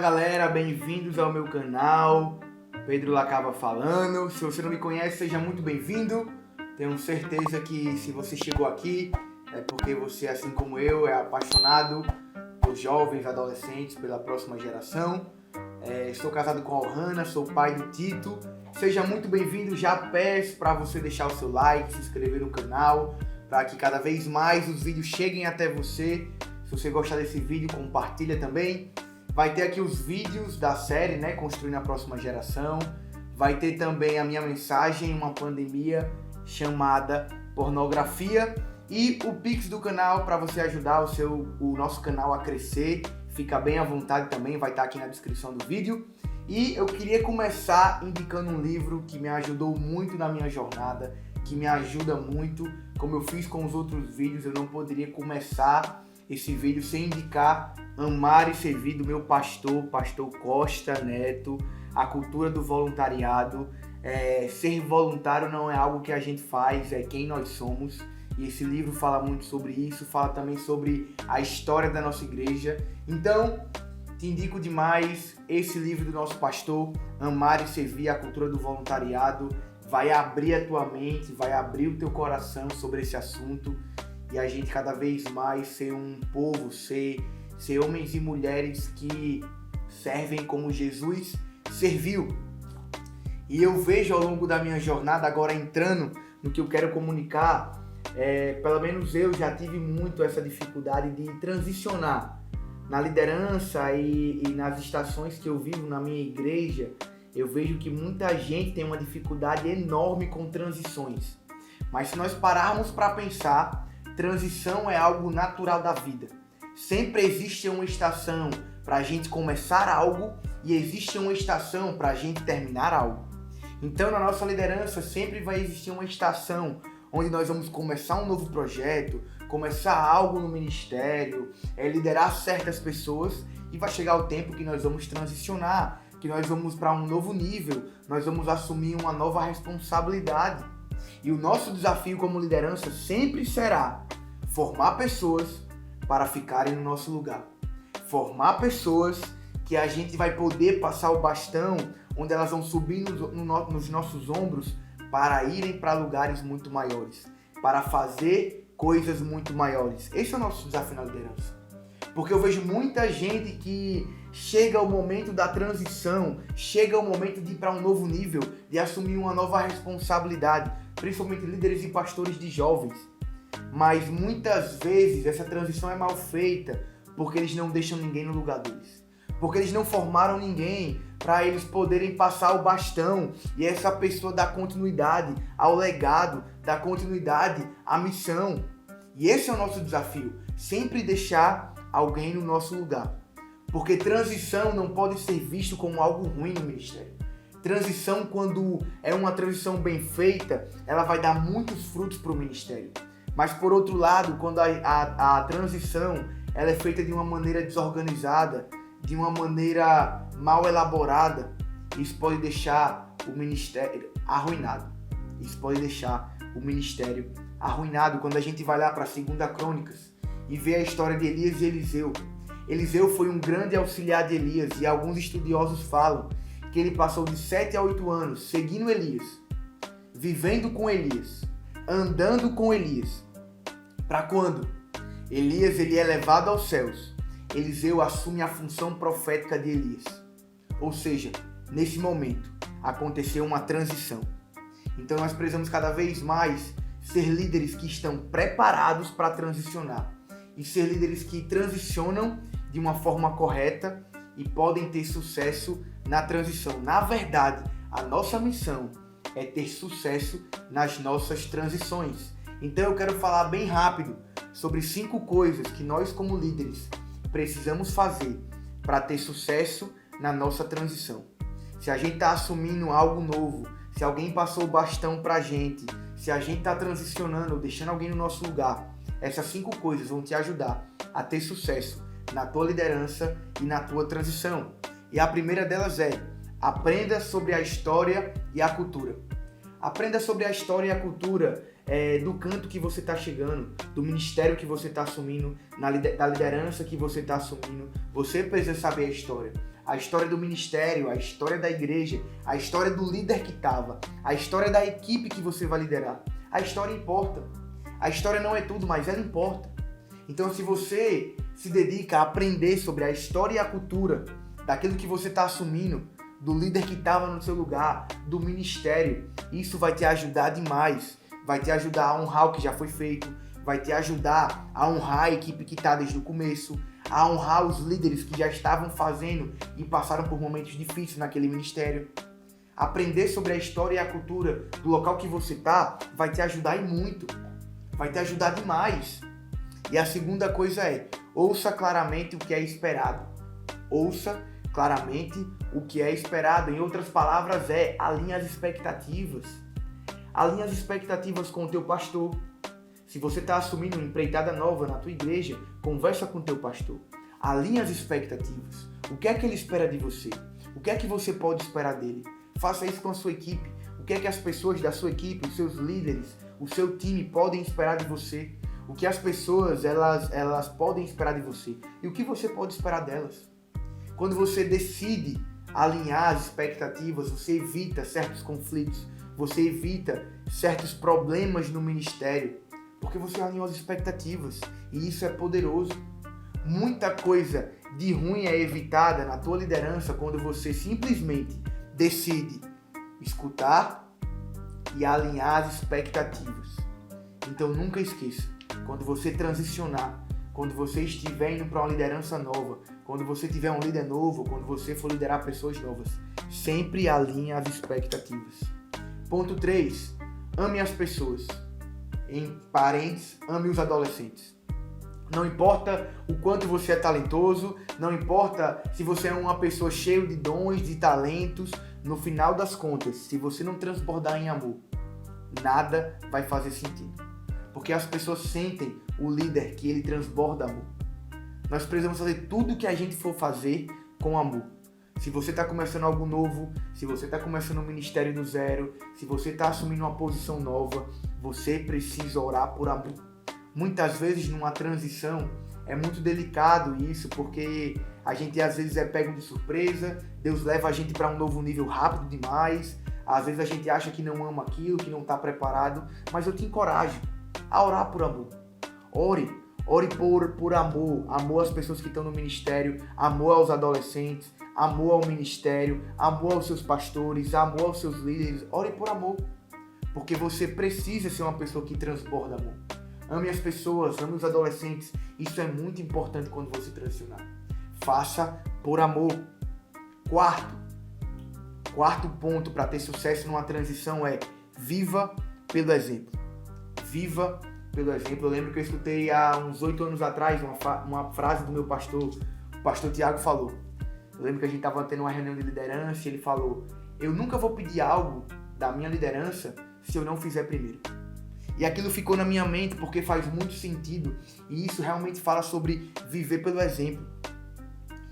Fala galera, bem-vindos ao meu canal, Pedro Lacava falando. Se você não me conhece, seja muito bem-vindo. Tenho certeza que se você chegou aqui é porque você, assim como eu, é apaixonado por jovens, adolescentes, pela próxima geração. Estou casado com a Ohana, sou pai do Tito. Seja muito bem-vindo, já peço para você deixar o seu like, se inscrever no canal, para que cada vez mais os vídeos cheguem até você. Se você gostar desse vídeo, compartilha também. Vai ter aqui os vídeos da série, né, Construindo a Próxima Geração. Vai ter também a minha mensagem, uma pandemia chamada pornografia. E o Pix do canal para você ajudar o nosso canal a crescer. Fica bem à vontade também, vai estar aqui na descrição do vídeo. E eu queria começar indicando um livro que me ajudou muito na minha jornada, que me ajuda muito. Como eu fiz com os outros vídeos, eu não poderia começar esse vídeo sem indicar Amar e Servir, do meu pastor Costa Neto, A Cultura do Voluntariado. Ser voluntário não é algo que a gente faz, é quem nós somos. E esse livro fala muito sobre isso, fala também sobre a história da nossa igreja. Então, te indico demais esse livro do nosso pastor, Amar e Servir, A Cultura do Voluntariado. Vai abrir a tua mente, vai abrir o teu coração sobre esse assunto. E a gente cada vez mais ser um povo, ser homens e mulheres que servem como Jesus serviu. E eu vejo ao longo da minha jornada, agora entrando no que eu quero comunicar, pelo menos eu já tive muito essa dificuldade de transicionar na liderança e nas estações que eu vivo na minha igreja. Eu vejo que muita gente tem uma dificuldade enorme com transições. Mas se nós pararmos para pensar, transição é algo natural da vida. Sempre existe uma estação para a gente começar algo e existe uma estação para a gente terminar algo. Então, na nossa liderança, sempre vai existir uma estação onde nós vamos começar um novo projeto, começar algo no ministério, liderar certas pessoas, e vai chegar o tempo que nós vamos transicionar, que nós vamos para um novo nível, nós vamos assumir uma nova responsabilidade. E o nosso desafio como liderança sempre será formar pessoas para ficarem no nosso lugar. Formar pessoas que a gente vai poder passar o bastão, onde elas vão subir nos nossos ombros para irem para lugares muito maiores, para fazer coisas muito maiores. Esse é o nosso desafio na liderança. Porque eu vejo muita gente que chega o momento da transição, chega o momento de ir para um novo nível, de assumir uma nova responsabilidade, principalmente líderes e pastores de jovens. Mas muitas vezes essa transição é mal feita porque eles não deixam ninguém no lugar deles. Porque eles não formaram ninguém para eles poderem passar o bastão e essa pessoa dar continuidade ao legado, dar continuidade à missão. E esse é o nosso desafio, sempre deixar alguém no nosso lugar. Porque transição não pode ser visto como algo ruim no ministério. Transição, quando é uma transição bem feita, ela vai dar muitos frutos para o ministério. Mas por outro lado, quando a transição ela é feita de uma maneira desorganizada, de uma maneira mal elaborada, isso pode deixar o ministério arruinado. Isso pode deixar o ministério arruinado. Quando a gente vai lá para 2 Crônicas e vê a história de Elias e Eliseu. Eliseu foi um grande auxiliar de Elias e alguns estudiosos falam que ele passou de 7 a 8 anos seguindo Elias, vivendo com Elias, andando com Elias. Para quando Elias ele é levado aos céus, Eliseu assume a função profética de Elias. Ou seja, nesse momento aconteceu uma transição. Então nós precisamos cada vez mais ser líderes que estão preparados para transicionar e ser líderes que transicionam de uma forma correta e podem ter sucesso na transição. Na verdade, a nossa missão é ter sucesso nas nossas transições. Então eu quero falar bem rápido sobre 5 coisas que nós como líderes precisamos fazer para ter sucesso na nossa transição. Se a gente está assumindo algo novo, se alguém passou o bastão para a gente, se a gente está transicionando ou deixando alguém no nosso lugar, essas 5 coisas vão te ajudar a ter sucesso na tua liderança e na tua transição. E a primeira delas é: aprenda sobre a história e a cultura. Aprenda sobre a história e a cultura do canto que você está chegando, do ministério que você está assumindo, da liderança que você está assumindo. Você precisa saber a história. a história do ministério, a história da igreja, a história do líder que estava, a história da equipe que você vai liderar. A história importa. A história não é tudo, mas ela importa. Então, se você se dedica a aprender sobre a história e a cultura daquilo que você está assumindo, do líder que estava no seu lugar, do ministério, isso vai te ajudar demais. Vai te ajudar a honrar o que já foi feito, vai te ajudar a honrar a equipe que está desde o começo, a honrar os líderes que já estavam fazendo e passaram por momentos difíceis naquele ministério. Aprender sobre a história e a cultura do local que você está vai te ajudar e muito, vai te ajudar demais. E a segunda coisa é, ouça claramente o que é esperado. Ouça claramente o que é esperado. Em outras palavras, alinhe as expectativas. Alinhe as expectativas com o teu pastor. Se você está assumindo uma empreitada nova na tua igreja, conversa com o teu pastor. Alinhe as expectativas. O que é que ele espera de você? O que é que você pode esperar dele? Faça isso com a sua equipe. O que é que as pessoas da sua equipe, os seus líderes, o seu time podem esperar de você? O que as pessoas elas podem esperar de você? E o que você pode esperar delas? Quando você decide alinhar as expectativas, você evita certos conflitos, você evita certos problemas no ministério, porque você alinhou as expectativas, e isso é poderoso. Muita coisa de ruim é evitada na tua liderança quando você simplesmente decide escutar e alinhar as expectativas. Então nunca esqueça, quando você transicionar, quando você estiver indo para uma liderança nova, quando você tiver um líder novo, quando você for liderar pessoas novas, sempre alinhe as expectativas. Ponto 3. Ame as pessoas. Em parênteses, ame os adolescentes. Não importa o quanto você é talentoso, não importa se você é uma pessoa cheia de dons, de talentos, no final das contas, se você não transbordar em amor, nada vai fazer sentido. Porque as pessoas sentem o líder que ele transborda amor. Nós precisamos fazer tudo o que a gente for fazer com amor. Se você está começando algo novo, se você está começando um ministério do zero, se você está assumindo uma posição nova, você precisa orar por amor. Muitas vezes numa transição é muito delicado isso, porque a gente às vezes é pego de surpresa, Deus leva a gente para um novo nível rápido demais, às vezes a gente acha que não ama aquilo, que não está preparado, mas eu te encorajo a orar por amor. Ore por amor, amor às pessoas que estão no ministério, amor aos adolescentes, amor ao ministério, amor aos seus pastores, amor aos seus líderes. Ore por amor, porque você precisa ser uma pessoa que transborda amor. Ame as pessoas, ame os adolescentes. Isso é muito importante quando você transicionar. Faça por amor. Quarto ponto para ter sucesso numa transição é viva pelo exemplo. Viva pelo exemplo. Eu lembro que eu escutei há uns 8 anos atrás uma frase do meu pastor, o pastor Tiago falou. Eu lembro que a gente estava tendo uma reunião de liderança e ele falou: eu nunca vou pedir algo da minha liderança se eu não fizer primeiro. E aquilo ficou na minha mente porque faz muito sentido. E isso realmente fala sobre viver pelo exemplo.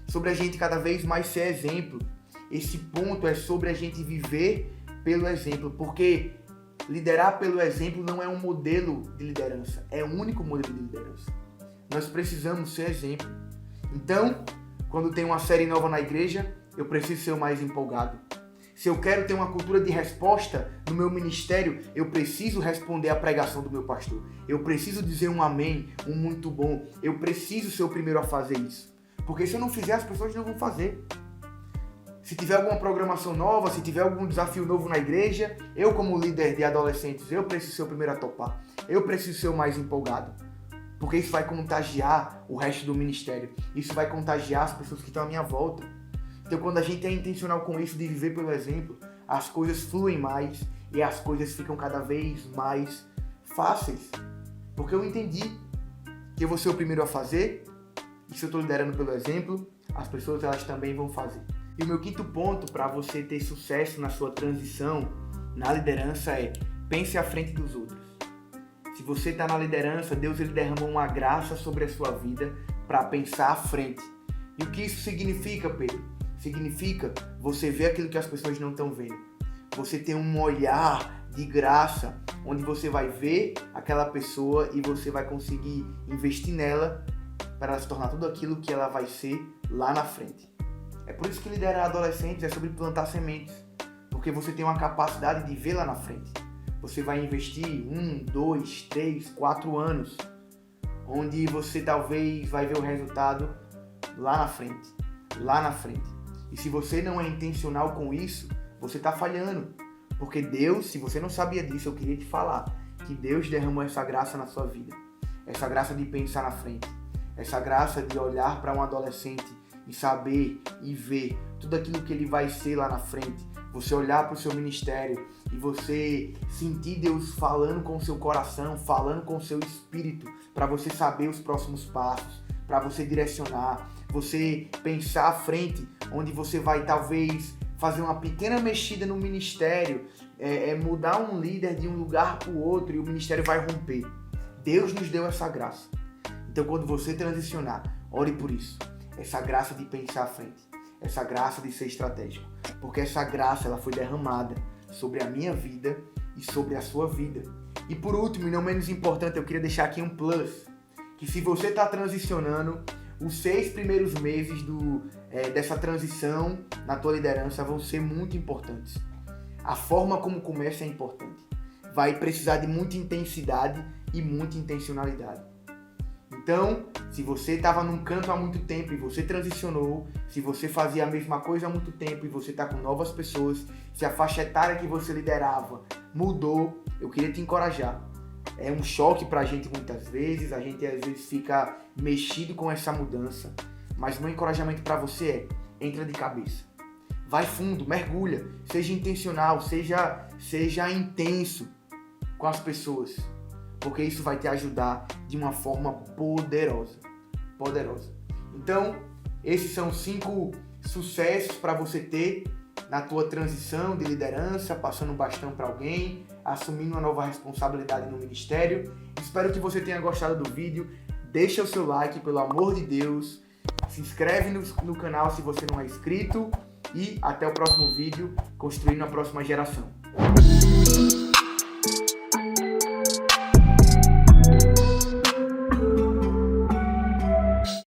Sobre a gente cada vez mais ser exemplo. Esse ponto é sobre a gente viver pelo exemplo. Porque liderar pelo exemplo não é um modelo de liderança. É o único modelo de liderança. Nós precisamos ser exemplo. Então, quando tem uma série nova na igreja, eu preciso ser o mais empolgado. Se eu quero ter uma cultura de resposta no meu ministério, eu preciso responder à pregação do meu pastor. Eu preciso dizer um amém, um muito bom. Eu preciso ser o primeiro a fazer isso. Porque se eu não fizer, as pessoas não vão fazer. Se tiver alguma programação nova, se tiver algum desafio novo na igreja, eu como líder de adolescentes, eu preciso ser o primeiro a topar. Eu preciso ser o mais empolgado. Porque isso vai contagiar o resto do ministério. Isso vai contagiar as pessoas que estão à minha volta. Então, quando a gente é intencional com isso de viver pelo exemplo, as coisas fluem mais e as coisas ficam cada vez mais fáceis. Porque eu entendi que eu vou ser o primeiro a fazer, e se eu estou liderando pelo exemplo, as pessoas elas também vão fazer. E o meu quinto ponto para você ter sucesso na sua transição, na liderança, é pense à frente dos outros. Se você está na liderança, Deus ele derramou uma graça sobre a sua vida para pensar à frente. E o que isso significa, Pedro? Significa você ver aquilo que as pessoas não estão vendo. Você tem um olhar de graça, onde você vai ver aquela pessoa e você vai conseguir investir nela para ela se tornar tudo aquilo que ela vai ser lá na frente. É por isso que liderar adolescentes é sobre plantar sementes, porque você tem uma capacidade de ver lá na frente. Você vai investir 1, 2, 3, 4 anos, onde você talvez vai ver o resultado lá na frente. E se você não é intencional com isso, você está falhando. Porque Deus, se você não sabia disso, eu queria te falar que Deus derramou essa graça na sua vida. Essa graça de pensar na frente. Essa graça de olhar para um adolescente e saber e ver tudo aquilo que ele vai ser lá na frente. Você olhar para o seu ministério e você sentir Deus falando com o seu coração, falando com o seu espírito, para você saber os próximos passos, para você direcionar, você pensar à frente, onde você vai talvez fazer uma pequena mexida no ministério, mudar um líder de um lugar para o outro e o ministério vai romper. Deus nos deu essa graça. Então quando você transicionar, ore por isso. Essa graça de pensar à frente. Essa graça de ser estratégico. Porque essa graça ela foi derramada sobre a minha vida e sobre a sua vida. E por último, e não menos importante, eu queria deixar aqui um plus. Que se você está transicionando, os 6 primeiros meses dessa transição na tua liderança vão ser muito importantes. A forma como começa é importante. Vai precisar de muita intensidade e muita intencionalidade. Então, se você estava num canto há muito tempo e você transicionou, se você fazia a mesma coisa há muito tempo e você está com novas pessoas, se a faixa etária que você liderava mudou, eu queria te encorajar. É um choque pra gente muitas vezes, a gente às vezes fica mexido com essa mudança, mas meu encorajamento para você entra de cabeça. Vai fundo, mergulha, seja intencional, seja intenso com as pessoas, porque isso vai te ajudar de uma forma poderosa. Então, esses são 5 sucessos para você ter na tua transição de liderança, passando um bastão para alguém, assumindo uma nova responsabilidade no ministério. Espero que você tenha gostado do vídeo. Deixa o seu like, pelo amor de Deus. Se inscreve no canal se você não é inscrito. E até o próximo vídeo, construindo a próxima geração.